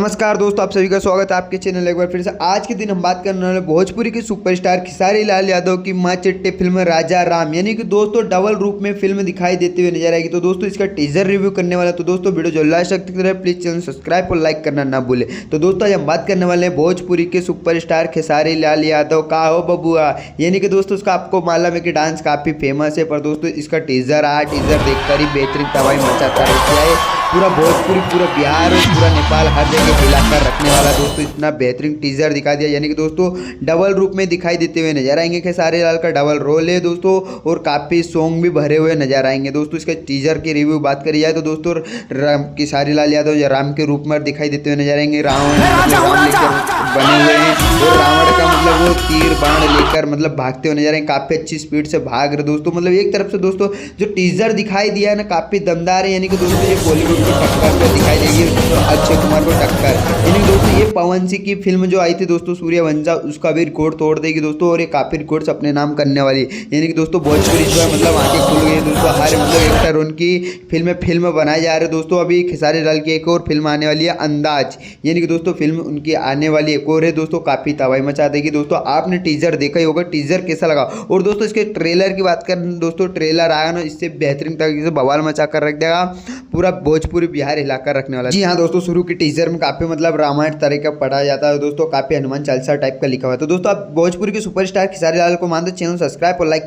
नमस्कार दोस्तों, आप सभी का स्वागत है आपके चैनल एक बार फिर से। आज के दिन हम बात करने वाले भोजपुरी के सुपरस्टार खेसारी लाल यादव की माँ चिट्टे फिल्म राजा राम, यानी कि दोस्तों डबल रूप में फिल्म दिखाई देते हुए नजर आएगी। तो दोस्तों इसका टीजर रिव्यू करने वाला, तो दोस्तों वीडियो जो लास्ट तक देख रहे हैं प्लीज चैनल सब्सक्राइब और लाइक करना ना भूले। तो दोस्तों आज हम बात करने वाले हैं भोजपुरी के सुपरस्टार खेसारी लाल यादव का हो बबुआ, यानी कि दोस्तों उसका आपको मालूम है कि डांस काफी फेमस है, पर दोस्तों इसका टीजर देखकर ही बेहतरीन तबाही मचाता रहता है। पूरा भोजपुरी, पूरा बिहार और पूरा नेपाल हर जगह हिलाकर रखने वाला दोस्तों इतना बेहतरीन टीजर दिखा दिया, यानी कि दोस्तों डबल रूप में दिखाई देते हुए नजर आएंगे। खेसारी लाल का डबल रोल है दोस्तों, और काफ़ी सॉन्ग भी भरे हुए नजर आएंगे। दोस्तों इसके टीजर की रिव्यू बात करी जाए तो दोस्तों खेसारी लाल यादव राम के रूप में दिखाई देते हुए नजर आएंगे। रावण लेकर बने हुए हैं, और रावण का मतलब वो तीर बाण लेकर मतलब भागते हुए नजर आएंगे। काफ़ी अच्छी स्पीड से भाग रहे दोस्तों। मतलब एक तरफ से दोस्तों जो टीजर दिखाई दिया है ना, काफ़ी दमदार है, यानी कि दोस्तों ये बॉलीवुड को टक्कर पे दिखाई देगी, अक्षय कुमार को टक्कर। यानी दोस्तों ये पवन सिंह की फिल्म जो आई थी दोस्तों सूर्यवंशा, उसका भी रिकॉर्ड तोड़ देगी दोस्तों, और ये काफ़ी रिकॉर्ड्स अपने नाम करने वाली है। यानी कि दोस्तों भोजपुरी जो है मतलब आंखें खुल गई दोस्तों। हर मतलब एक्टर उनकी फिल्म बनाए जा रहे हैं दोस्तों। अभी खेसारी लाल की एक और फिल्म आने वाली है अंदाज, यानी कि दोस्तों फिल्म उनकी आने वाली एक और है दोस्तों, काफ़ी तबाही मचा देगी दोस्तों। आपने टीजर देखा ही होगा, टीजर कैसा लगा? और दोस्तों इसके ट्रेलर की बात करें दोस्तों, ट्रेलर आया ना, इससे बेहतरीन तरीके से बवाल मचा कर रख देगा, पूरा भोजपुरी बिहार हिलाकर रखने वाला। जी हाँ दोस्तों, शुरू की टीजर में काफी मतलब रामायण तरह का पढ़ा जाता है दोस्तों, काफी हनुमान चालीसा टाइप का लिखा हुआ है। तो दोस्तों आप भोजपुरी के सुपरस्टार खेसारी लाल को मानते, चैनल सब्सक्राइब और लाइक